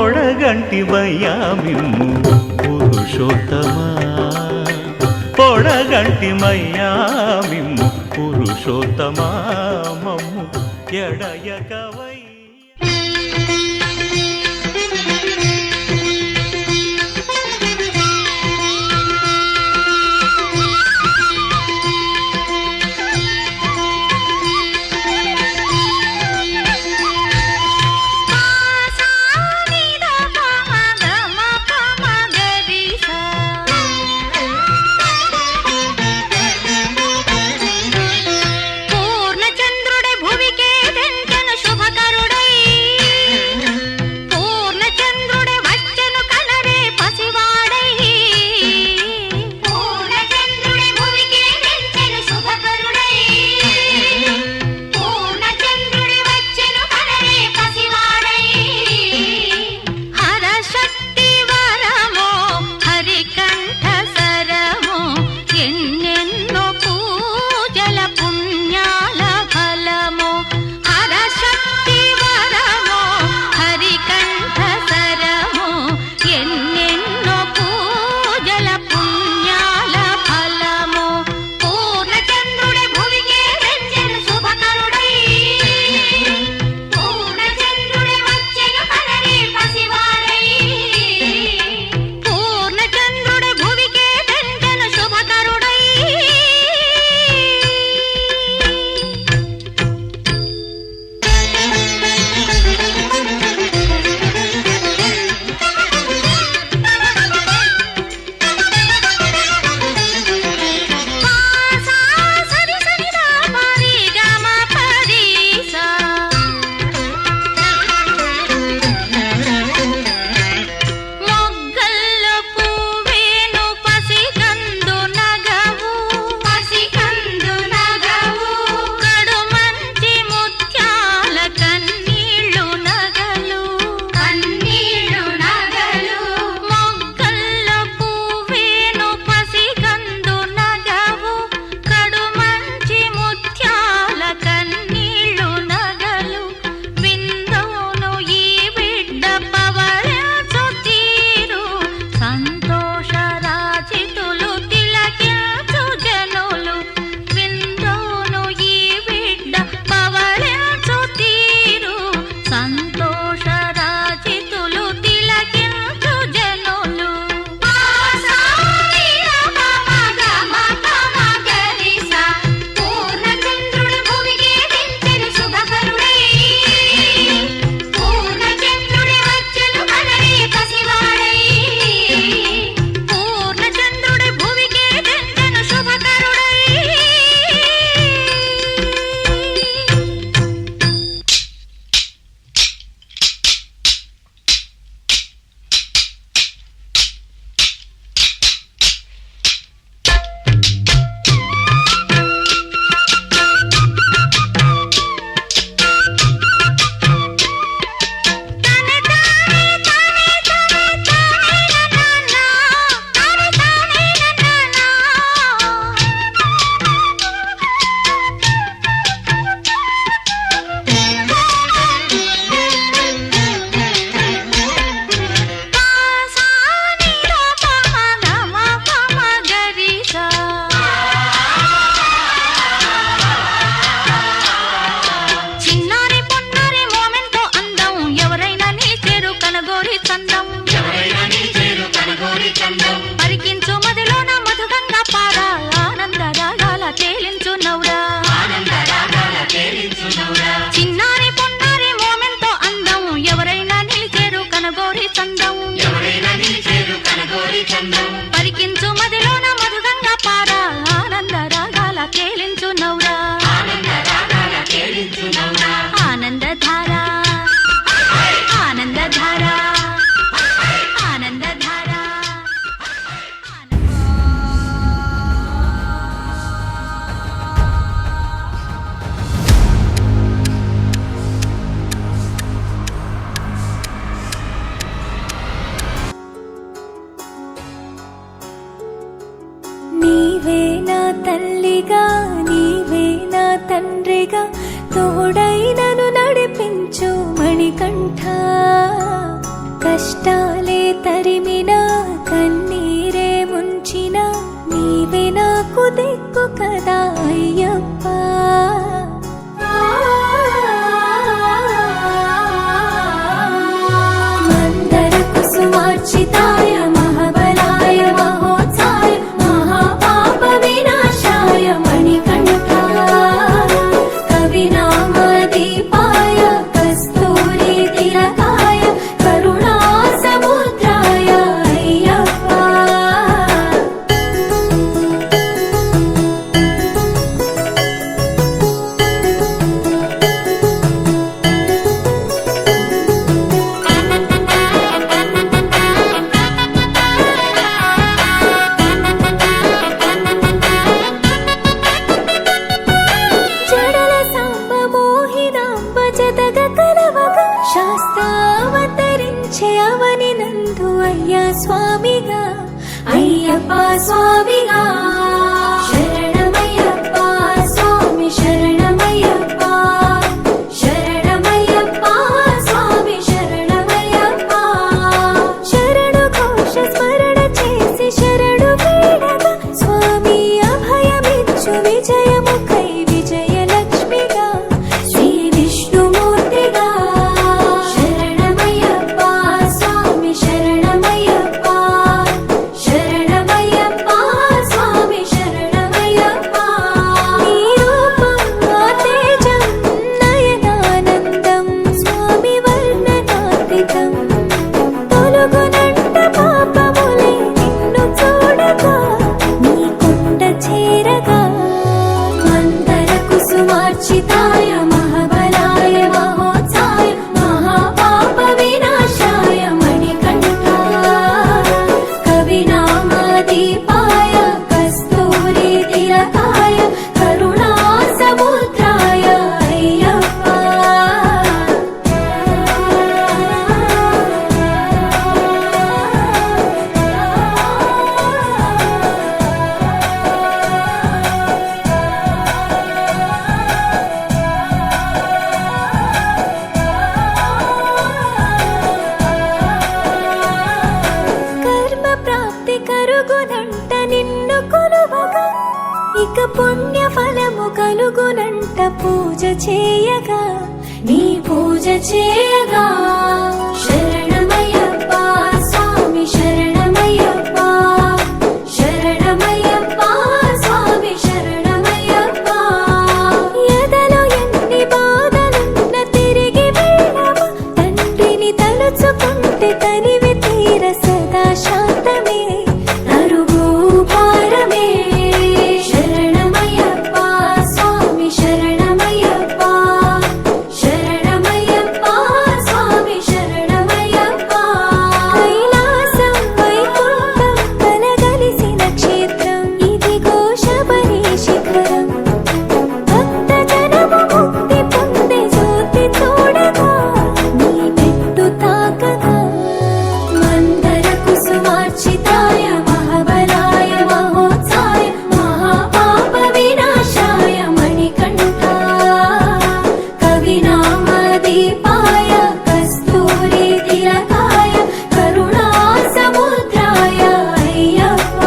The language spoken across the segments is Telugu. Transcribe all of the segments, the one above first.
పొడగంటివయ్యా మిమ్ము పురుషోత్తమా, పొడగంటిమయ్యా మిమ్ము పురుషోత్తమా, మమ్ము ఎడయకవయ్యా. పూర్ణచంద్రుడే భువికే తెంచెను శుభకర తండ్రిగా తోడైనను నడిపించు మణికంఠ. కష్టాలే తరిమినా కన్నీరే ముంచినా నీవే నాకు దిక్కు కదా అయ్యప్ప. మందర కుసుమార్చితాయ మహాబలాయ మహోత్సాయ మహాపాప వినాశాయ మణికంఠ. కవినామదీపాయ కస్తూరి తిలకాయ కరుణా సముద్రాయ అయ్యప్ప. జడల సాంబ మోహినాంబ జతగ కలవగ శాస్త్రావతరించే అవని నందు అయ్యా స్వామిగా అయ్యప్ప స్వామిగా. శరణమయ్యప్ప స్వామి శరణమయ్యప్ప. శరణమయ్యప్ప స్వామి శరణమయ్యప్ప. శరణు ఘోష స్మరణ చేసి శరణు వేడగా స్వామి అభయమిచ్చు విజయముఖై విజయలక్ష్మిగా శ్రీ విష్ణుమూర్తిగా. శరణమయ్యప్ప స్వామి శరణమయ్యప్ప. శరణమయ్యప్ప స్వామి శరణమయ్యప్ప. నీ రూపం ఆ తేజం నయనానందం స్వామి వర్ణనాతీతం. తొలగునంట పాపములే నిన్ను చూడగా నీ కొండ చేరగా. మందర కుసుమార్చితాయ మహాబలాయ మహోత్సాయ మహాపాప వినాశాయ మణికంఠ. కవినామదీపాయ కస్తూరి తిలకాయ కరుణా సముద్రాయ అయ్యప్ప. కర్మ ప్రాప్తి కరుగునంట నిన్ను కొలువగా ఇక పుణ్య ఫలము కలుగునంట పూజ చేయగా నీ పూజ చేయగా. శరణమయ్యప్ప స్వామి శరణమయ్యప్ప. శరణమయ్యప్ప స్వామి శరణమయ్యప్ప. ఎదలో ఎన్ని బాధలున్న తిరిగి వెళ్ళవా తండ్రిని తలుచుకుంటే తనివి తీర సదా శాంతమే అరుగు పారమే. శరణమయ్యప్ప స్వామి శరణమయ్యప్ప. శరణమయ్యప్ప స్వామి శరణమయ్యప్ప. కైలాసం వైకుంఠం కలగలిసిన క్షేత్రం ఇదిగో శబరి శిఖరం. భక్తజనము ముక్తి పొందే జ్యోతి చూడగా నీ పెట్టు తాకగా. మందర కుసుమార్చితాయ మహాబలాయ మహోత్సాయ మహాపాప వినాశాయ మణికంఠ. కవినామదీపాయ కస్తూరి తిలకాయ కరుణా సముద్రాయ అయ్యప్ప.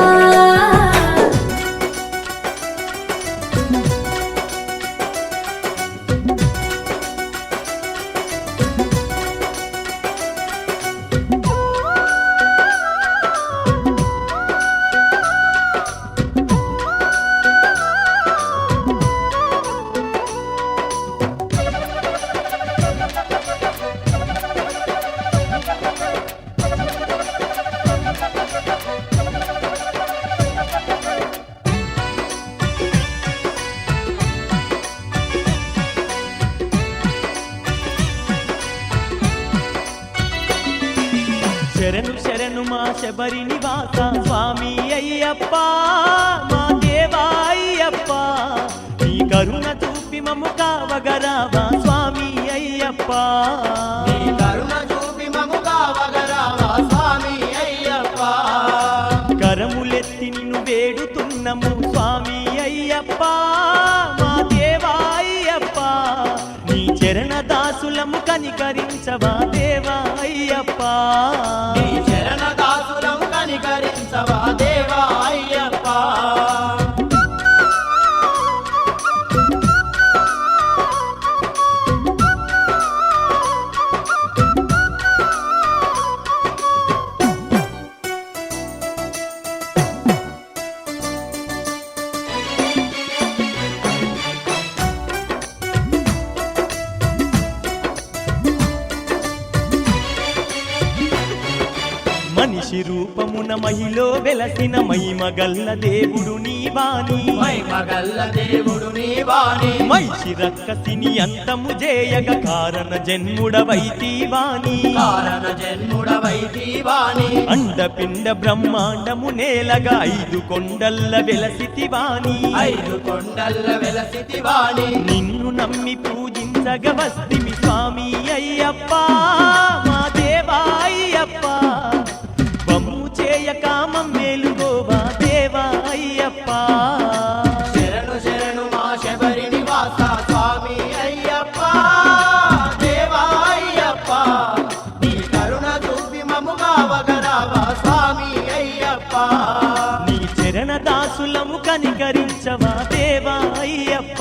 శరణు శరణు మా శబరి నివాస స్వామి అయ్యప్ప. మా దేవా అయ్యప్ప నీ కరుణ చూపి మము కావగరావా స్వామి అయ్యప్ప. నీ కరుణ చూపి మము కావగరావా స్వామి అయ్యప్ప. కరములెత్తి నిన్ను వేడుతున్నము స్వామి అయ్యప్ప. మా దేవా మనిషి రూపమున మహిలో వెలసిన మహిమగల్ల దేవుడు నీవాని మహిమగల్ల దేవుడు నీవాని మహిషి రక్కసిని అంతము జేయగ కారణ జన్ముడవైతీవాని కారణ జన్ముడవైతీవాని అండపిండ బ్రహ్మాండము నేలగా 5 కొండల్ల వెలసితివాని 5 కొండల్ల వెలసితివాని నిన్ను నమ్మి పూజించగ వస్తిమి స్వామి అయ్యప్ప మా దేవా అయ్యప్ప బమ్ము చేయక మమ్మేలుగోవా దేవా అయ్యప్ప శరణు శరణు మా శబరి నివాస స్వామి అయ్యప్ప దేవా అయ్యప్ప నీ కరుణ చూపి మమ్ముగా వగరావా స్వామి అయ్యప్ప నీ చరణ దాసులము కనికరించవా దేవా అయ్యప్ప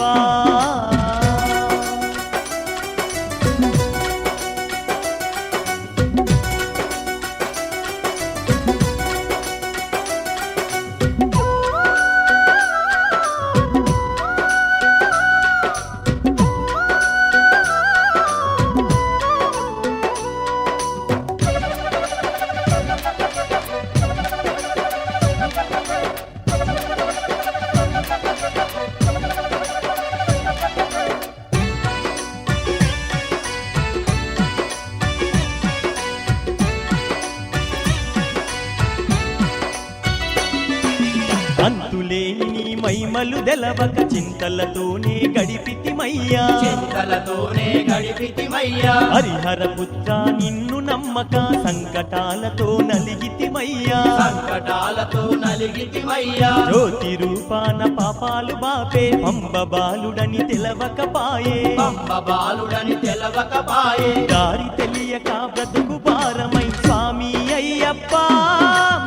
అంతులేని నీ మహిమలు తెలవక చింతలతోనే గడిపితిమయ్యా చింతలతోనే గడిపితిమయ్యా హరిహర పుత్ర నిన్ను నమ్మక సంకటాలతో నలిగితిమయ్యా సంకటాలతో నలిగితిమయ్యా జ్యోతి రూపాన పాపాలు బాపే పంబ బాలుడని తెలవకపాయే పంబ బాలుడని తెలవకపాయే దారి తెలియక బ్రతుకు భారమై స్వామి అయ్యప్ప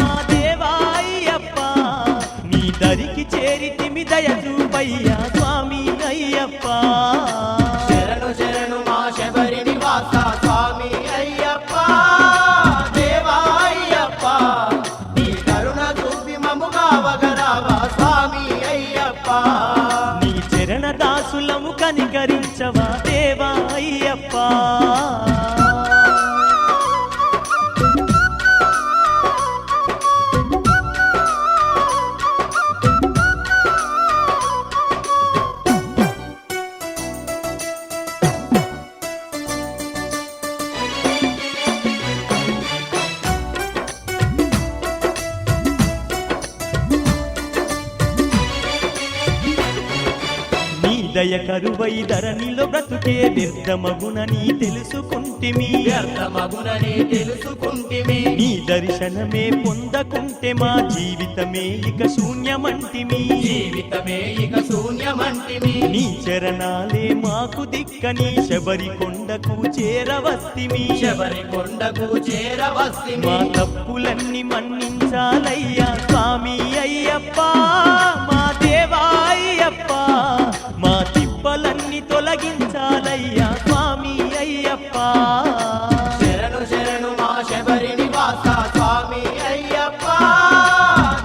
మా దేవా అయ్యప్ప నీ దరికి చేరితిమి దయ చూపయ్యా స్వామి అయ్యప్ప శరణు శరణు మా శబరి నివాస స్వామి అయ్యప్ప దేవా అయ్యప్ప నీ కరుణ చూపి మమ్ముగా వగరావా స్వామి అయ్యప్ప నీ చరణ దాసులము కనికరించవా దేవా అయ్యప్ప దయ కరువై ధరణిలో బ్రతుకే వ్యర్థమగునని తెలుసుకుంటిమి వ్యర్థమగునని తెలుసుకుంటిమి నీ దర్శనమే పొందకుంటే మా జీవితమే ఇక శూన్యమంటిమి జీవితమే ఇక శూన్యమంటిమి నీ చరణాలే మాకు దిక్కని శబరి కొండకు చేరవస్తిమి శబరి కొండకు చేరవస్తిమి మా తప్పులన్నీ మన్నించాలయ్యా స్వామి అయ్యప్ప మా దేవా అయ్యప్ప మా తిప్పలన్నీ తొలగించాలయ్యా స్వామి అయ్యప్ప శరణు శరణు మా శబరి నివాస స్వామి అయ్యప్ప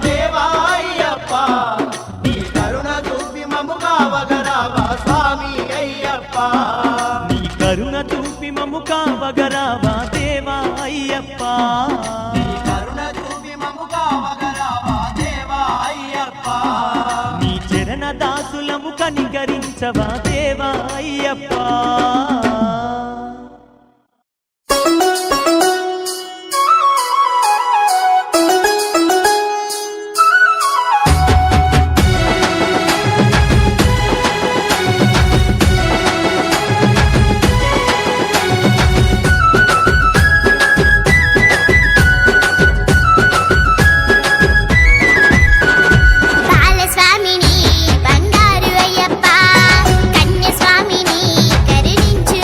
దేవా అయ్యప్ప నీ కరుణ చూపి మమ్ముగా వగరావా స్వామి అయ్యప్ప నీ కరుణ చూపి మమ్ము కావగరావా దేవా అయ్యప్ప నీ కరుణ చూపి మమ్ముగా వగరావా దేవా అయ్యప్ప నీ చరణ దాసులము కనికరించవా దేవా అయ్యప్ప బాలస్వామిని బంగారు అయ్యప్ప కన్యస్వామిని కరుణించు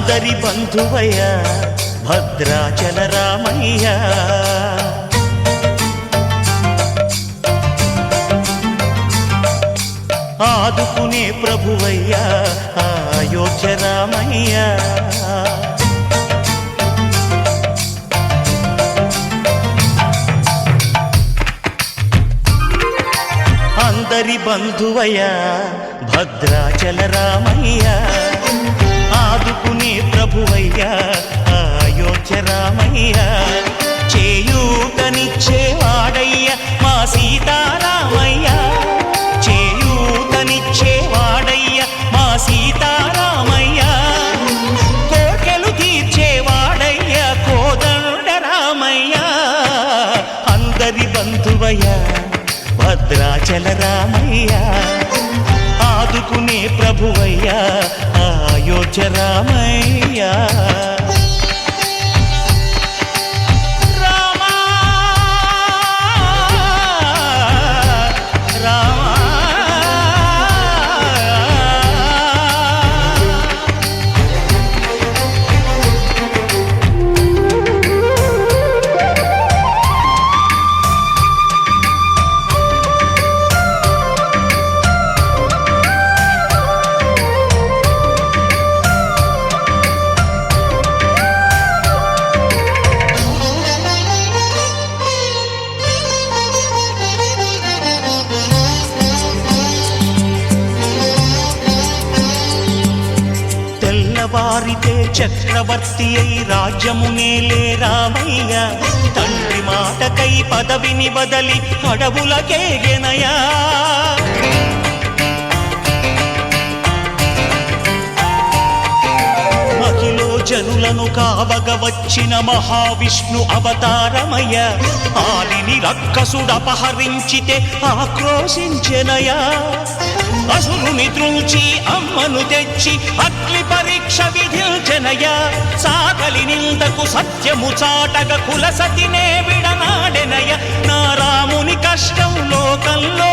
అందరి బంధువయ్య భద్రాచల రామయ్య ఆదుకునే ప్రభువయ్య అయోధ్య రామయ్య అందరి బంధువయ్య భద్రాచల రామయ్య ఆదుకునే ప్రభువయ్య అయోధ్య రామయ్య చేయూతనిచ్చేవాడయ్య మా సీతారామయ్య చేయూతనిచ్చేవాడయ్య మా సీతారామయ్య కోర్కెలు తీర్చేవాడయ్య కోదండ రామయ్య అందరి బంధువయ్య భద్రాచల రామయ్య ఆదుకునే ప్రభువయ్య అయోధ్య రామయ్య వారితే చక్రవర్తి అయి రాజ్యమునేలే రామయ్య తండ్రి మాటకై పదవిని బదలి అడవులకేగెనయా మహిలో జనులను కావగ వచ్చిన మహావిష్ణు అవతారమయ్య ఆలిని రక్కసుడపహరించితే ఆక్రోశించెనయా అసురుని త్రుంచి అమ్మను తెచ్చి అగ్ని పరీక్ష విధించెనయ సాగలి నిందకు సత్యము చాటగ కులసతినే విడనాడెనయ నా రాముని కష్టం లోకంలో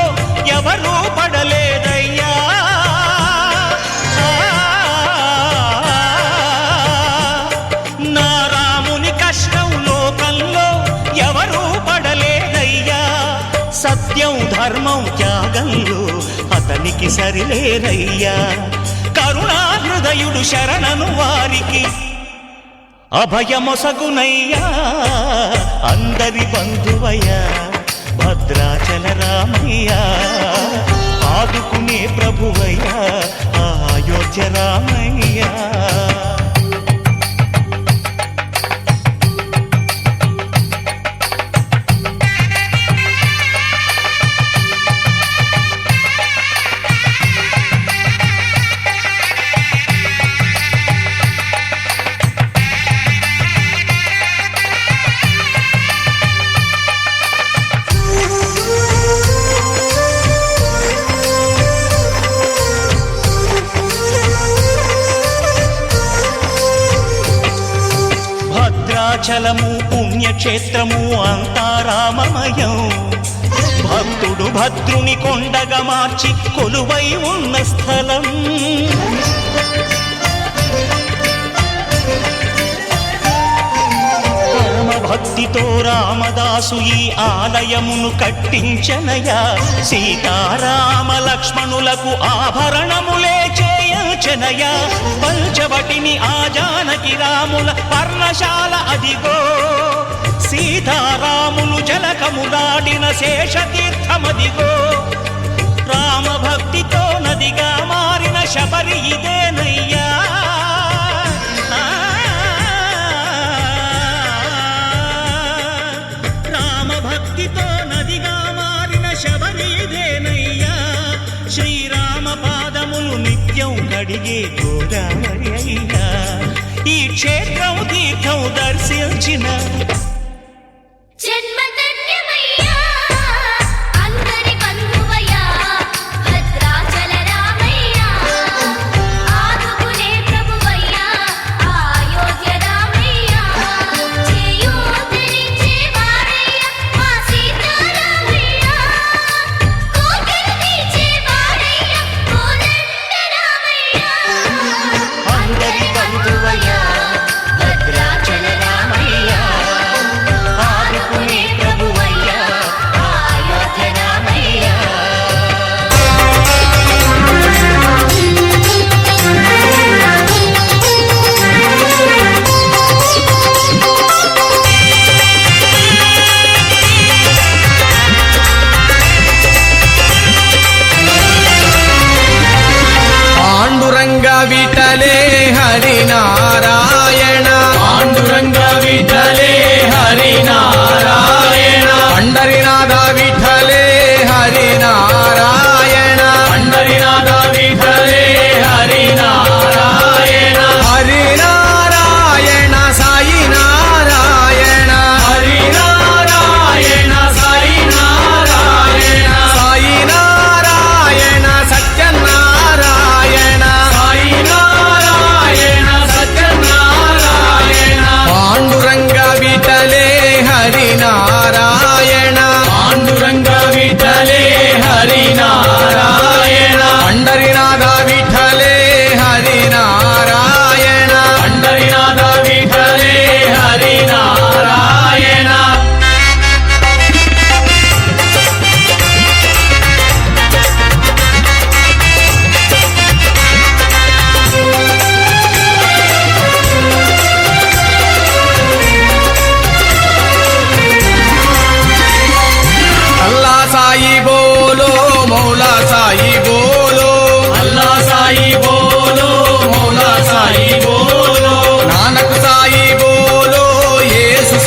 ఎవరూ పడలేదయ్యా నా రాముని కష్టం లోకంలో ఎవరూ పడలేదయ్యా సత్యం ధర్మం త్యాగంలో అతనికి సరిలేరయ్యా కరుణా హృదయుడు శరణను వారికి అభయమొసగునయ్యా అందరి బంధువయ్య భద్రాచల రామయ్య ఆదుకునే ప్రభువయ్య అయోధ్య రామయ్య భద్రాచలము పుణ్యక్షేత్రము అంతా రామమయం భక్తుడు భద్రుని కొండగా మార్చి కొలువై ఉన్న స్థలం పరమ భక్తితో రామదాసు ఈ ఆలయమును కట్టించనయా సీతారామ లక్ష్మణులకు ఆభరణములే చేయచనయా పంచవటిని ఆ జానకి రాముల పర్ణశాల అదిగో సీతారాములు జలకములాడిన శేషతీర్థమదిగో రామభక్తితో నదిగా మారిన శబరి ఇదేనయ్యా రామభక్తితో నదిగా మారిన శబరి ఇదేనయ్యా శ్రీరామ పాదములు నిత్యం కడిగే గోదావరి అయ్యా ఈ క్షేత్రం తీర్థం దర్శించిన అందరి బంధువయ్య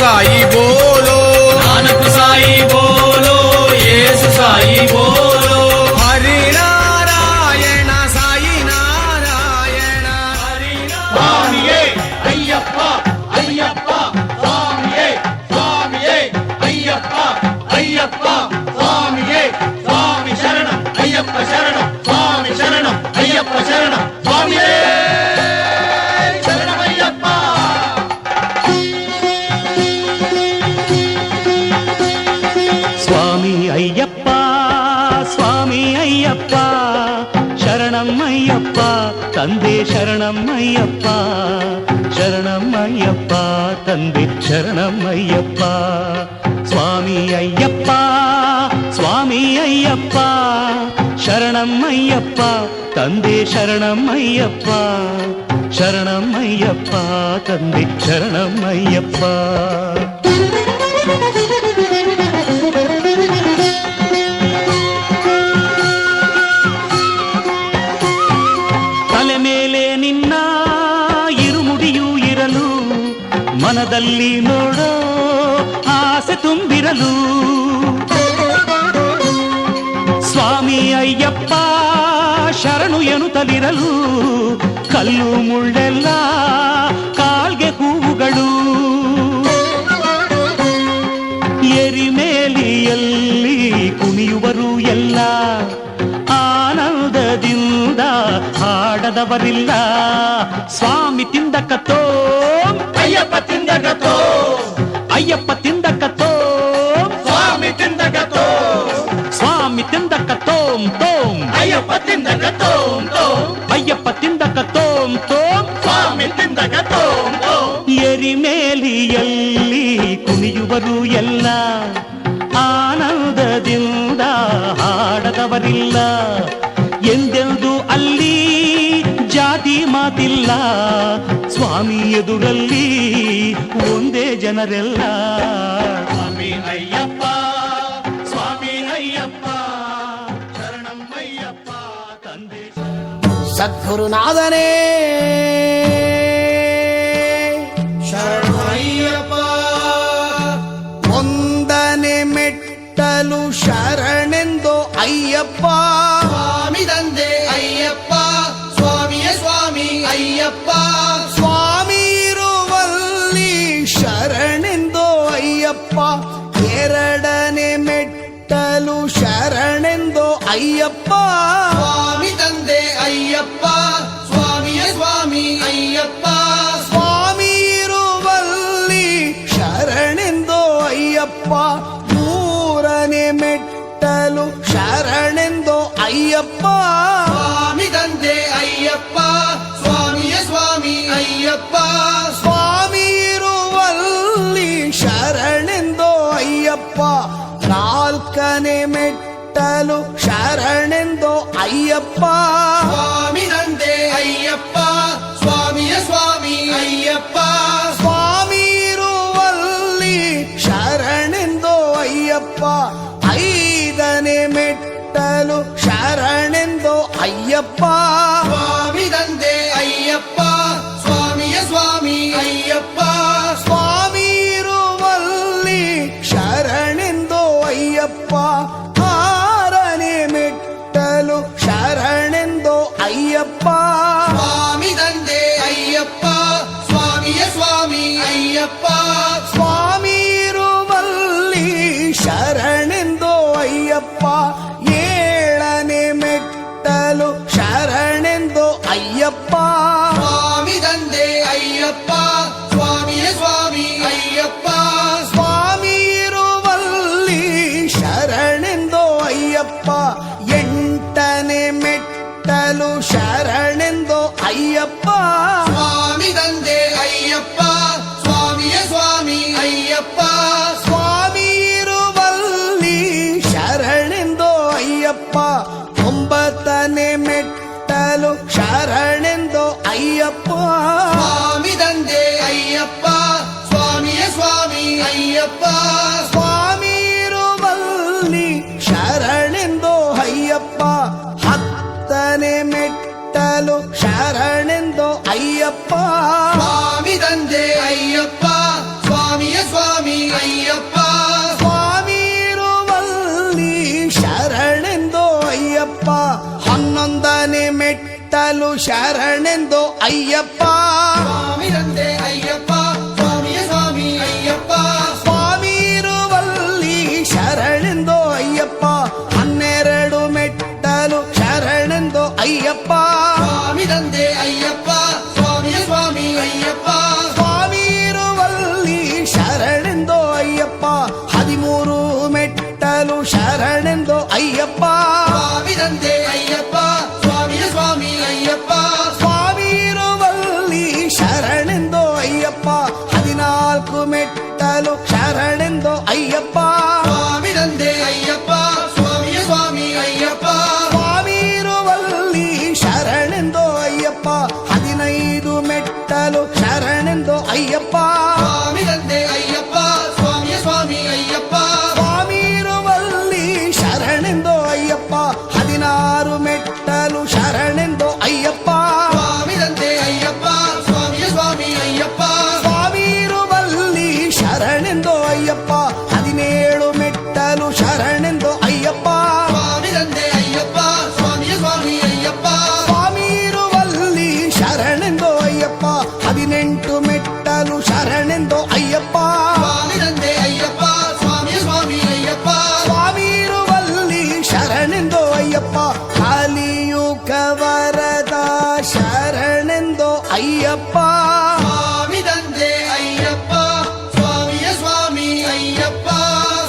साई बोलो, नानक साई बोलो, येसु साई बोलो, हरि नारायण साई नारायण, हरि स्वामिये अय्यप्प अय्यप्प, स्वामिये स्वामिये अय्यप्प अय्यप्प, स्वामिये स्वामी शरणं अय्यप्प शरणं, स्वामी शरणं अय्यप्प शरणं, स्वामिये शरणमय्यप्प. స్వామి అయ్యప్ప స్వామి అయ్యప్ప శరణం అయ్యప్ప తందే శరణం అయ్యప్ప శరణం అయ్యప్ప తందే శరణం అయ్యప్ప స్వామి అయ్యప్ప స్వామి అయ్యప్ప శరణం అయ్యప్ప తందే శరణం అయ్యప్ప శరణం అయ్యప్ప తందే శరణం అయ్యప్ప. ತಲೆ ಮೇಲೆ ನಿನ್ನ ಇರುಮುಡಿಯೂ ಇರಲು ಮನದಲ್ಲಿ ನೋಡೋ ಆಸೆ ತುಂಬಿರಲು ಸ್ವಾಮಿ ಅಯ್ಯಪ್ಪ ಶರಣು ಎನ್ನುತ್ತಲಿರಲು ಕಲ್ಲು ಮುಳ್ಳೆಲ್ಲ ಕಾಲ್ಗೆ ಹೂವುಗಳು ಎರಿಮೇಲಿಯಲ್ಲಿ ಕುಣಿಯುವರು ಎಲ್ಲ ಆನಂದದಿಂದ ಹಾಡದವರಿಲ್ಲ ಸ್ವಾಮಿ ತಿಂದಕತ್ತೋ ಅಯ್ಯಪ್ಪ ತಿಂದಗತೋ, ಅಯ್ಯಪ್ಪ ತಿಂದಕತ್ತೋ ಸ್ವಾಮಿ ತಿಂದಗತೋ, ಸ್ವಾಮಿ ತಿಂದಕತ್ತೋಂ ತೋಂ ಅಯ್ಯಪ್ಪ ತಿಂದಗತೋ, ಅಯ್ಯಪ್ಪ ತಿಂದಕತ್ತೋಂ ತೋಂ ಸ್ವಾಮಿ ತಿಂದಗತೋ, ಎರಿಮೇಲಿಯಲ್ಲಿ ಕುಣಿಯುವರು ಎಲ್ಲ ಆನಂದದಿಂದ ಹಾಡದವರಿಲ್ಲ ಎಂದೆಂದು ಅಲ್ಲಿ ಜಾತಿ ಮಾತಿಲ್ಲ ಸ್ವಾಮಿ ಎದುರಲ್ಲಿ ಒಂದೇ ಜನರೆಲ್ಲ ಸ್ವಾಮಿ ಅಯ್ಯಪ್ಪ ಸ್ವಾಮಿ ಅಯ್ಯಪ್ಪ ಶರಣಂ ಅಯ್ಯಪ್ಪ ತಂದೆ सद्गुरुनाथने ಶರಣಯ್ಯಪ್ಪ. ಒಂದನೆ ಮೆಟ್ಟಲು ಶರಣೆಂದು ಅಯ್ಯಪ್ಪ, ಸ್ವಾಮಿ ತಂದೆ ಅಯ್ಯಪ್ಪ, ಸ್ವಾಮಿಯ ಸ್ವಾಮಿ ಅಯ್ಯಪ್ಪ, ಸ್ವಾಮಿ ಇರುವಲ್ಲಿ ಶರಣೆಂದು ಅಯ್ಯಪ್ಪ. ಎರಡನೆ ಮೆಟ್ಟಲು ಶರಣೆಂದು ಅಯ್ಯಪ್ಪ, ಸ್ವಾಮಿ ತಂದೆ ಅಯ್ಯಪ್ಪ, ಸ್ವಾಮಿಯ ಸ್ವಾಮಿ ಅಯ್ಯಪ್ಪ, ಸ್ವಾಮಿ ಇರುವಲ್ಲಿ ಶರಣೆಂದು ಅಯ್ಯಪ್ಪ. ಮೂರನೆ ಮೆಟ್ಟಲು ಶರಣೆಂದು ಅಯ್ಯಪ್ಪ, ಸ್ವಾಮಿ ತಂದೆ ಅಯ್ಯಪ್ಪ, ಸ್ವಾಮಿಯ ಸ್ವಾಮಿ ಅಯ್ಯಪ್ಪ, ಸ್ವಾಮಿ ಇರುವಲ್ಲಿ ಶರಣೆಂದು ಅಯ್ಯಪ್ಪ. ನಾಲ್ಕನೆ ಮೆಟ್ಟಲು ಶರಣೆಂದು ಅಯ್ಯಪ್ಪ, ಸ್ವಾಮಿ ತಂದೆ ಅಯ್ಯಪ್ಪ, ಸ್ವಾಮಿಯ ಸ್ವಾಮಿ ಅಯ್ಯಪ್ಪ, ಸ್ವಾಮಿ ಇರುವಲ್ಲಿ ಶರಣೆಂದು ಅಯ್ಯಪ್ಪ. ಐದನೆ ಮೆಟ್ಟಲು ಶರಣೆಂದು ಅಯ್ಯಪ್ಪ, ಸ್ವಾಮಿ ತಂದೆ ಅಯ್ಯಪ್ಪ, ಸ್ವಾಮಿಯ ಸ್ವಾಮಿ ಅಯ್ಯಪ್ಪ, ಸ್ವಾಮಿ ಇರುವಲ್ಲಿ ಶರಣೆಂದು ಅಯ್ಯಪ್ಪ. ಆರನೆ ಮೆಟ್ಟಲು ಶರಣೆಂದು ಅಯ್ಯಪ್ಪ, ಸ್ವಾಮಿ ತಂದೆ ಅಯ್ಯಪ್ಪ, ಸ್ವಾಮಿಯ ಸ್ವಾಮಿ ಅಯ್ಯಪ್ಪ, ಸ್ವಾಮಿ ಇರುವಲ್ಲಿ ಶರಣೆಂದು ಅಯ್ಯಪ್ಪ. ಏಳನೆ ಮೆಟ್ಟಲು ಶರಣೆಂದು ಅಯ್ಯಪ್ಪ, ಸ್ವಾಮಿ ತಂದೆ ಅಯ್ಯಪ್ಪ, ಸ್ವಾಮಿಯ ಸ್ವಾಮಿ ಅಯ್ಯಪ್ಪ, ಸ್ವಾಮಿ ಇರುವಲ್ಲಿ ಶರಣೆಂದು ಅಯ್ಯಪ್ಪ. ಎಂಟನೆ ಮೆಟ್ಟಲು ಶರಣೆಂದು ಅಯ್ಯಪ್ಪ, ಸ್ವಾಮಿ ತಂದೆ ಅಯ್ಯಪ್ಪ, ಸ್ವಾಮಿಯ ಸ್ವಾಮಿ ಅಯ್ಯಪ್ಪ, ಸ್ವಾಮಿ ಇರುವಲ್ಲಿ ಶರಣೆಂದು ಅಯ್ಯಪ್ಪ. ಒಂಬತ್ತನೆ ಮೆಟ್ಟಲು ಶರಣೆಂದು ಅಯ್ಯಪ್ಪ, ಸ್ವಾಮಿ ತಂದೆ ಅಯ್ಯಪ್ಪ, ಸ್ವಾಮಿಯ ಸ್ವಾಮಿ ಅಯ್ಯಪ್ಪ, ಸ್ವಾಮಿ ಇರುವಲ್ಲಿ ಶರಣೆಂದು ಅಯ್ಯಪ್ಪ. ಹತ್ತನೆ ಮೆಟ್ಟಲು ಶರಣೆಂದು ಅಯ್ಯಪ್ಪ, ಸ್ವಾಮಿ ತಂದೆ ಅಯ್ಯಪ್ಪ, ಸ್ವಾಮಿಯ ಸ್ವಾಮಿ ಶರಣೆಂದು ಅಯ್ಯಪ್ಪ. ಸ್ವಾಮಿ ತಂದೆ ಅಯ್ಯಪ್ಪ ಸ್ವಾಮಿಯ ಸ್ವಾಮಿ ಅಯ್ಯಪ್ಪ. ಸ್ವಾಮಿ ಇರುವಲ್ಲಿ ಶರಣೆಂದು ಅಯ್ಯಪ್ಪ. 12 ಮೆಟ್ಟಲು ಶರಣೆಂದು ಅಯ್ಯಪ್ಪ. ಸ್ವಾಮಿ ತಂದೆ ಅಯ್ಯಪ್ಪ ಸ್ವಾಮಿಯ ಸ್ವಾಮಿ ಅಯ್ಯಪ್ಪ. ಸ್ವಾಮಿ ಇರುವಲ್ಲಿ ಶರಣೆಂದು ಅಯ್ಯಪ್ಪ. 13 ಮೆಟ್ಟಲು ಶರಣೆಂದು ಅಯ್ಯಪ್ಪ. ಸ್ವಾಮಿ ತಂದೆ ಅಯ್ಯಪ್ಪ ಸ್ವಾಮಿಯ ಸ್ವಾಮಿ ಅಯ್ಯಪ್ಪ. ಸ್ವಾಮಿ ಇರುವಲ್ಲಿ ಶರಣೆಂದು ಅಯ್ಯಪ್ಪ. 14 ಮೆಟ್ಟಲು ಶರಣೆಂದು ಅಯ್ಯಪ್ಪ. ಸ್ವಾಮಿ ತಂದೆ ಅಯ್ಯಪ್ಪ ಸ್ವಾಮಿಯ ಸ್ವಾಮಿ ಅಯ್ಯಪ್ಪ. ಸ್ವಾಮಿ ಇರುವಲ್ಲಿ ಶರಣೆಂದು ಅಯ್ಯಪ್ಪ. 15 ಮೆಟ್ಟಲು ಶರಣೆಂದು ಅಯ್ಯಪ್ಪ. ಸ್ವಾಮಿ ತಂದೆ ಅಯ್ಯಪ್ಪ ಸ್ವಾಮಿಯ ಸ್ವಾಮಿ ಅಯ್ಯಪ್ಪ. ಸ್ವಾಮಿ ಇರುವಲ್ಲಿ ಶರಣೆಂದು ಅಯ್ಯಪ್ಪ. 16 ಮೆಟ್ಟಲು ಶರಣೆಂದು ಅಯ್ಯಪ್ಪ. ಸ್ವಾಮಿ ತಂದೆ ಅಯ್ಯಪ್ಪ ಸ್ವಾಮಿಯ ಸ್ವಾಮಿ ಅಯ್ಯಪ್ಪ. ಸ್ವಾಮಿ ಇರುವಲ್ಲಿ ಶರಣೆಂದು ಅಯ್ಯಪ್ಪ. 17 ಮೆಟ್ಟಲು ಶರಣೆಂದು ಅಯ್ಯಪ್ಪ. ಸ್ವಾಮಿ ತಂದೆ ಅಯ್ಯಪ್ಪ ಸ್ವಾಮಿಯ ಸ್ವಾಮಿ ಅಯ್ಯಪ್ಪ. ಸ್ವಾಮಿ ಇರುವಲ್ಲಿ ಶರಣೆಂದು ಅಯ್ಯಪ್ಪ. 18 ಮೆಟ್ಟಲು ಶರಣೆಂದು ಅಯ್ಯಪ್ಪ. ಸ್ವಾಮಿ ತಂದೆ ಅಯ್ಯಪ್ಪ ಸ್ವಾಮಿಯ ಸ್ವಾಮಿ ಅಯ್ಯಪ್ಪ. ಸ್ವಾಮಿ ಇರುವಲ್ಲಿ ಶರಣೆಂದು ಅಯ್ಯಪ್ಪ. ಕಲಿಯುಗ ವರದ ಶರಣೆಂದು ಅಯ್ಯಪ್ಪ. ಸ್ವಾಮಿ ತಂದೆ ಅಯ್ಯಪ್ಪ ಸ್ವಾಮಿಯ ಸ್ವಾಮಿ ಅಯ್ಯಪ್ಪ.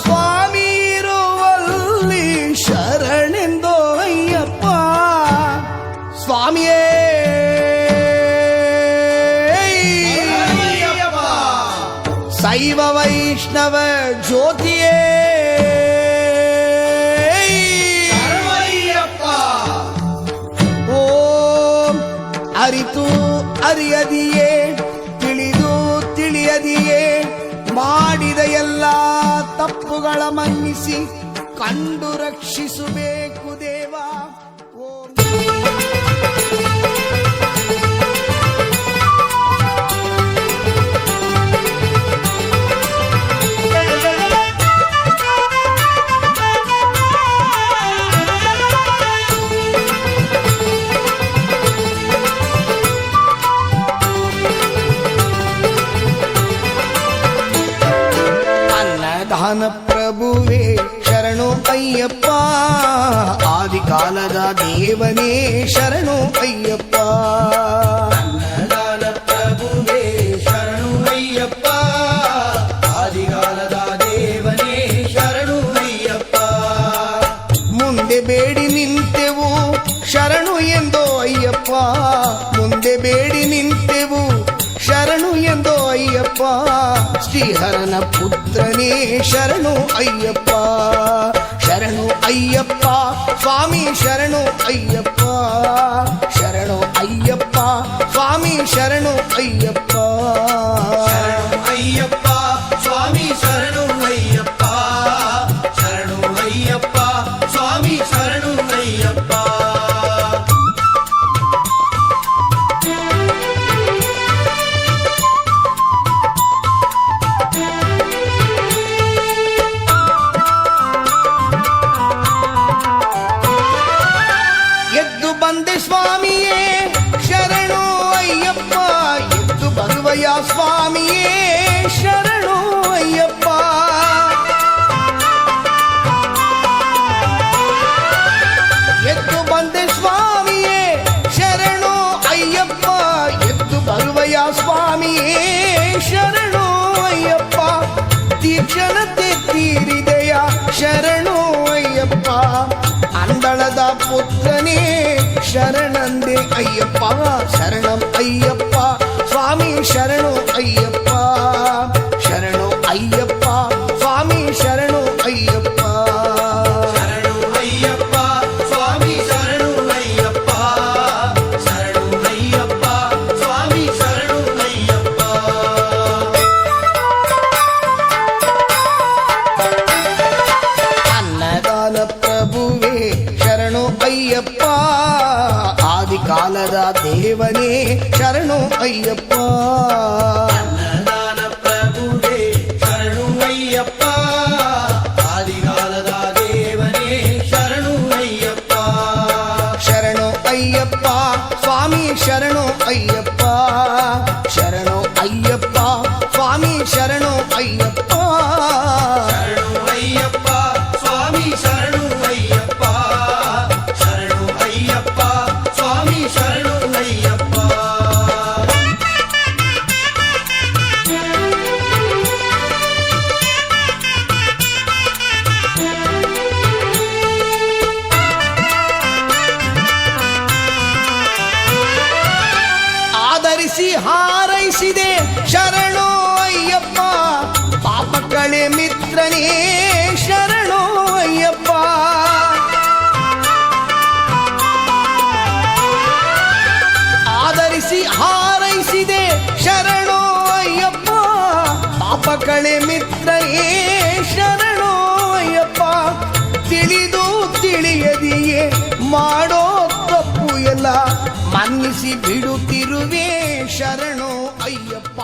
ಸ್ವಾಮಿ ಇರುವಲ್ಲಿ ಶರಣೆಂದು ಅಯ್ಯಪ್ಪ. ಸ್ವಾಮಿಯೇ ಅಯ್ಯಪ್ಪ ಶೈವ ವೈಷ್ಣವ ಜ್ಯೋತಿಯೇ ಅಯ್ಯಪ್ಪ. ಓಂ ಅರಿತು ಅರಿಯದಿಯೇ ತಿಳಿದು ತಿಳಿಯದಿಯೇ ಮಾಡಿದ ಎಲ್ಲ ತಪ್ಪುಗಳ ಮನ್ನಿಸಿ ಕಂಡು ರಕ್ಷಿಸಬೇಕು ದೇವ. ಓಂ ಅನ್ನದಾನ ಪ್ರಭುವೇ ಶರಣು ಅಯ್ಯಪ್ಪ. ಆದಿಕಾಲದ ದೇವನೇ ಶರಣು ಅಯ್ಯಪ್ಪ. ಅನ್ನದಾನ ಪ್ರಭುವೇ ಶರಣು ಅಯ್ಯಪ್ಪ. ಆದಿಕಾಲದ ದೇವನೇ ಶರಣು ಅಯ್ಯಪ್ಪ. ಮುಂದೆ ಬೇಡಿ ನಿಂತೆವು ಶರಣು ಎಂದೋ ಅಯ್ಯಪ್ಪ. ಮುಂದೆ ಬೇಡಿ ನಿಂತೆವು ಶರಣು ಎಂದೋ ಅಯ್ಯಪ್ಪ. ಶ್ರೀಹರನ ಪುತ್ರನೇ ಶರಣು ಅಯ್ಯಪ್ಪ. ಶರಣು ಅಯ್ಯಪ್ಪ ಸ್ವಾಮಿ ಶರಣು ಅಯ್ಯಪ್ಪ. ಶರಣು ಅಯ್ಯಪ್ಪ ಸ್ವಾಮಿ ಶರಣು ಅಯ್ಯಪ್ಪ. ಶರಣು ಅಯ್ಯಪ್ಪ ಸ್ವಾಮಿ ಶರಣು ಅಯ್ಯಪ್ಪ. ಶರಣು ಅಯ್ಯಪ್ಪ ಸ್ವಾಮಿ ಶರಣು ಅಯ್ಯಪ್ಪ. ಎದ್ದು ಬಂದೆ ಸ್ವಾಮಿಯೇ ಶರಣು ಅಯ್ಯಪ್ಪ. ಎದ್ದು ಬರುವಯ ಸ್ವಾಮಿಯೇ ಶರಣು ಅಯ್ಯಪ್ಪ. ಎದ್ದು ಬಂದೆ ಸ್ವಾಮಿಯೇ ಶರಣು ಅಯ್ಯಪ್ಪ. ಎದ್ದು ಬರುವಯ ಸ್ವಾಮಿಯೇ ಶರಣು ಅಯ್ಯಪ್ಪ. ತೀಕ್ಷಣತೆ ತೀರಿದೆಯ ಶರಣು ಅಯ್ಯಪ್ಪ. ಅಂದಳದ ಪುತ್ರನೇ ಶರಣಂದೆ ಅಯ್ಯಪ್ಪ. ಶರಣಂ ಅಯ್ಯಪ್ಪ ಸ್ವಾಮಿ ಶರಣು ಅಯ್ಯಪ್ಪ. ಶರಣು ಅಯ್ಯಪ್ಪ ಸ್ವಾಮಿ ಶರಣು ಅಯ್ಯಪ್ಪ. ಶರಣು ಅಯ್ಯಪ್ಪ ಸ್ವಾಮಿ ಶರಣು ಅಯ್ಯಪ್ಪ. ಶರಣು ಅಯ್ಯಪ್ಪ ಸ್ವಾಮಿ ಶರಣು ಅಯ್ಯಪ್ಪ. ಅನ್ನದಾನ ಪ್ರಭುವೇ ಶರಣು ಅಯ್ಯಪ್ಪ. ಆದಿಕಾಲದ ದೇವನೇ ಶರಣು ಅಯ್ಯಪ್ಪ. ಅನ್ನದಾನ ಪ್ರಭುವೇ ಶರಣು ಅಯ್ಯಪ್ಪ. ಆದಿಕಾಲದ ದೇವನೇ ಶರಣು ಅಯ್ಯಪ್ಪ. ಶರಣು ಅಯ್ಯಪ್ಪ ಸ್ವಾಮಿ ಸ್ವಾಮಿ ಶರಣು ಅಯ್ಯಪ್ಪ ಶರಣು ಅಯ್ಯಪ್ಪ ಸ್ವಾಮಿ ಶರಣು ಅಯ್ಯಪ್ಪ ಶರಣು ಅಯ್ಯಪ್ಪ ಸ್ವಾಮಿ ಶರಣು ಅಯ್ಯಪ್ಪ ಆದರಿಸಿ ಹಾರೈಸಿದೆ ಶರಣು ಅಯ್ಯಪ್ಪ ಪಾಪ ಕಳೆ ಮಿತ್ರನೇ ಶರಣು ಅಯ್ಯಪ್ಪ ಆದರಿಸಿ ಹಾರೈಸಿದೆ ಶರಣು ಅಯ್ಯಪ್ಪ ಪಾಪ ಕಳೆ ಮಿತ್ರನೇ ಶರಣು ಅಯ್ಯಪ್ಪ ತಿಳಿದು ತಿಳಿಯದೆಯೇ ಮಾಡೋ ತಪ್ಪು ಎಲ್ಲ ಮನ್ನಿಸಿ ಬಿಡುತ್ತಿರುವೆ ಶರಣು ಅಯ್ಯಪ್ಪ